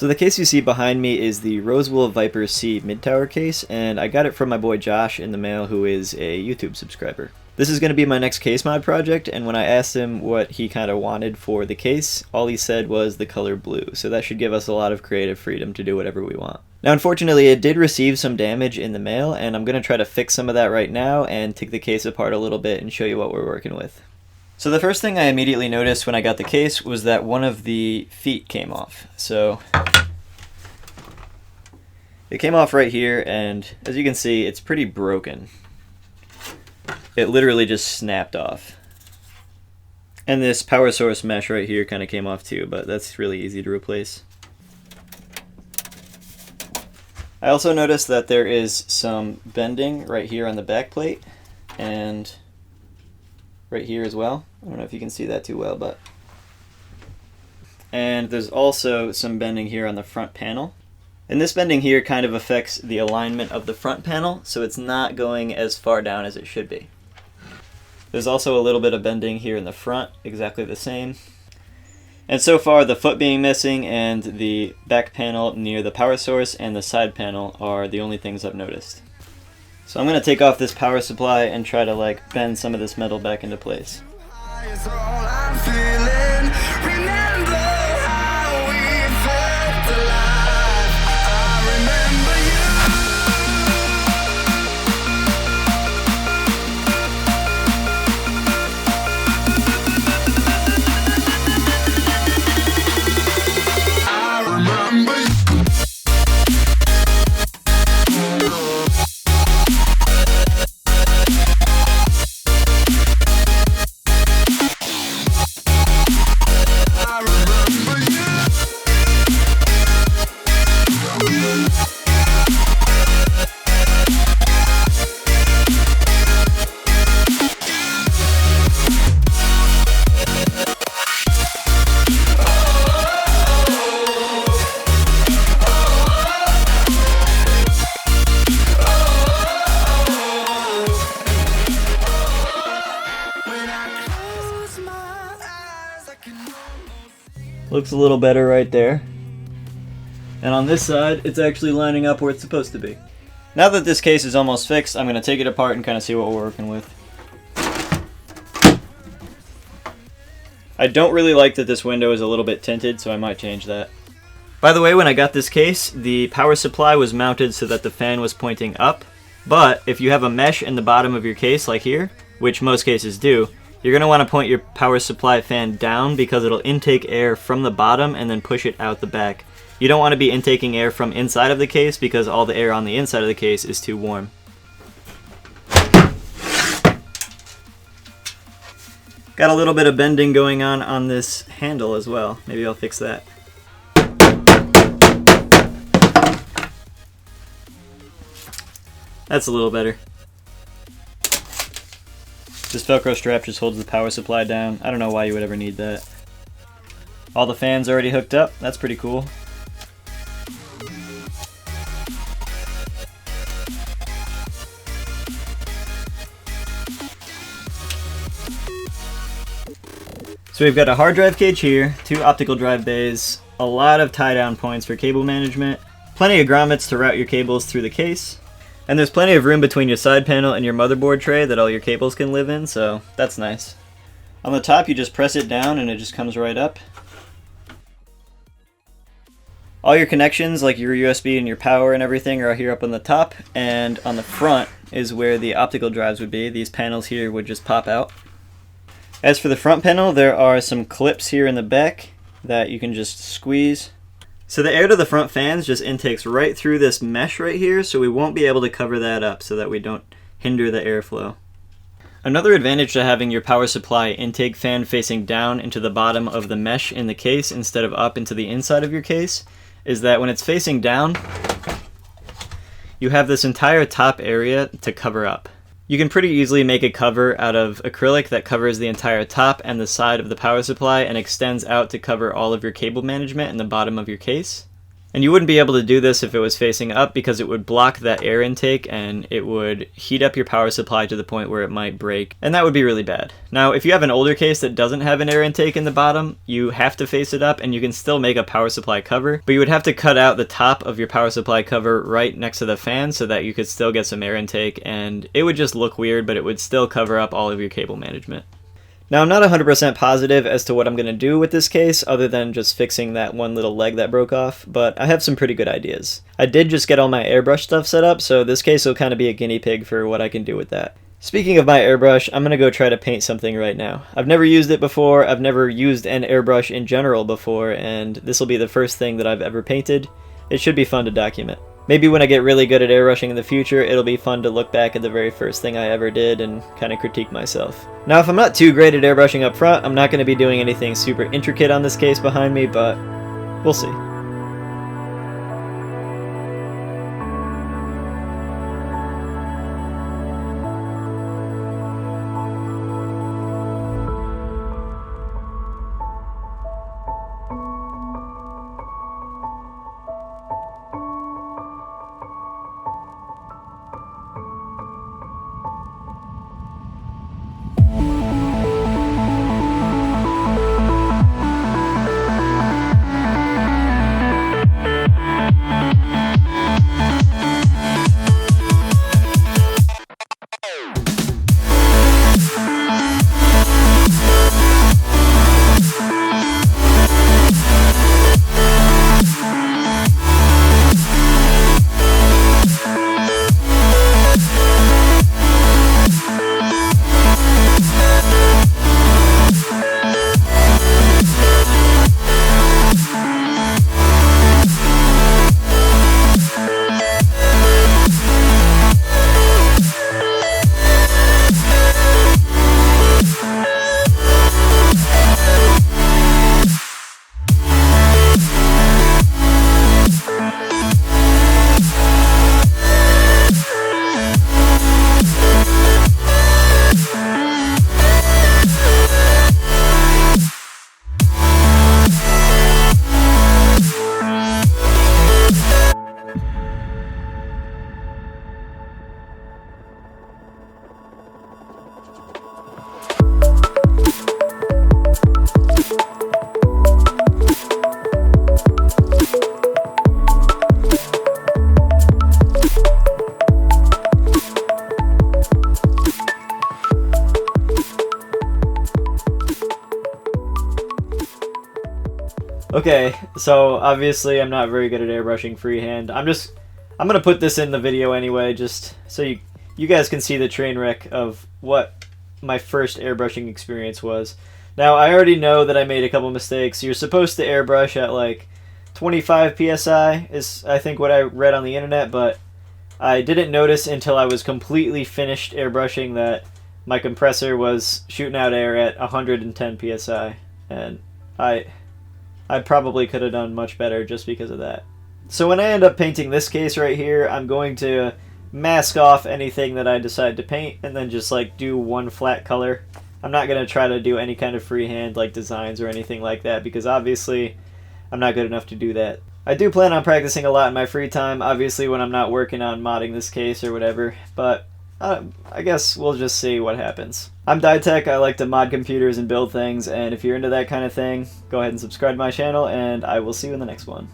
So the case you see behind me is the Rosewool Viper C mid-tower case, and I got it from my boy Josh in the mail, who is a YouTube subscriber. This is going to be my next case mod project, and when I asked him what he kind of wanted for the case, all he said was the color blue, so that should give us a lot of creative freedom to do whatever we want. Now unfortunately it did receive some damage in the mail, and I'm going to try to fix some of that right now and take the case apart a little bit and show you what we're working with. So the first thing I immediately noticed when I got the case was that one of the feet came off. So it came off right here, and as you can see, it's pretty broken. It literally just snapped off. And this power source mesh right here kind of came off too, but that's really easy to replace. I also noticed that there is some bending right here on the back plate, and right here as well. I don't know if you can see that too well, but... And there's also some bending here on the front panel. And this bending here kind of affects the alignment of the front panel, so it's not going as far down as it should be. There's also a little bit of bending here in the front, exactly the same. And so far, the foot being missing and the back panel near the power source and the side panel are the only things I've noticed. So I'm going to take off this power supply and try to bend some of this metal back into place. Looks a little better right there. And on this side, it's actually lining up where it's supposed to be. Now that this case is almost fixed, I'm going to take it apart and kind of see what we're working with. I don't really like that this window is a little bit tinted, so I might change that. By the way, when I got this case, the power supply was mounted so that the fan was pointing up. But if you have a mesh in the bottom of your case, like here, which most cases do, you're going to want to point your power supply fan down because it'll intake air from the bottom and then push it out the back. You don't want to be intaking air from inside of the case because all the air on the inside of the case is too warm. Got a little bit of bending going on this handle as well. Maybe I'll fix that. That's a little better. This Velcro strap just holds the power supply down. I don't know why you would ever need that. All the fans are already hooked up. That's pretty cool. So we've got a hard drive cage here, 2 optical drive bays, a lot of tie-down points for cable management, plenty of grommets to route your cables through the case, and there's plenty of room between your side panel and your motherboard tray that all your cables can live in, so that's nice. On the top, you just press it down and it just comes right up. All your connections, like your USB and your power and everything, are here up on the top, and on the front is where the optical drives would be. These panels here would just pop out. As for the front panel, there are some clips here in the back that you can just squeeze. So the air to the front fans just intakes right through this mesh right here, so we won't be able to cover that up so that we don't hinder the airflow. Another advantage to having your power supply intake fan facing down into the bottom of the mesh in the case instead of up into the inside of your case is that when it's facing down, you have this entire top area to cover up. You can pretty easily make a cover out of acrylic that covers the entire top and the side of the power supply and extends out to cover all of your cable management in the bottom of your case. And you wouldn't be able to do this if it was facing up because it would block that air intake and it would heat up your power supply to the point where it might break, and that would be really bad. Now, if you have an older case that doesn't have an air intake in the bottom, you have to face it up and you can still make a power supply cover, but you would have to cut out the top of your power supply cover right next to the fan so that you could still get some air intake, and it would just look weird, but it would still cover up all of your cable management. Now, I'm not 100% positive as to what I'm going to do with this case other than just fixing that one little leg that broke off, but I have some pretty good ideas. I did just get all my airbrush stuff set up, so this case will kind of be a guinea pig for what I can do with that. Speaking of my airbrush, I'm going to go try to paint something right now. I've never used it before, I've never used an airbrush in general before, and this will be the first thing that I've ever painted. It should be fun to document. Maybe when I get really good at airbrushing in the future, it'll be fun to look back at the very first thing I ever did and kind of critique myself. Now, if I'm not too great at airbrushing up front, I'm not going to be doing anything super intricate on this case behind me, but we'll see. Okay, so obviously I'm not very good at airbrushing freehand. I'm gonna put this in the video anyway, just so you guys can see the train wreck of what my first airbrushing experience was. Now, I already know that I made a couple mistakes. You're supposed to airbrush at like 25 psi is I think what I read on the internet, but I didn't notice until I was completely finished airbrushing that my compressor was shooting out air at 110 psi, and I probably could have done much better just because of that. So when I end up painting this case right here, I'm going to mask off anything that I decide to paint and then just like do one flat color. I'm not going to try to do any kind of freehand like designs or anything like that because obviously I'm not good enough to do that. I do plan on practicing a lot in my free time, obviously when I'm not working on modding this case or whatever, but I guess we'll just see what happens. I'm Dietec, I like to mod computers and build things, and if you're into that kind of thing, go ahead and subscribe to my channel, and I will see you in the next one.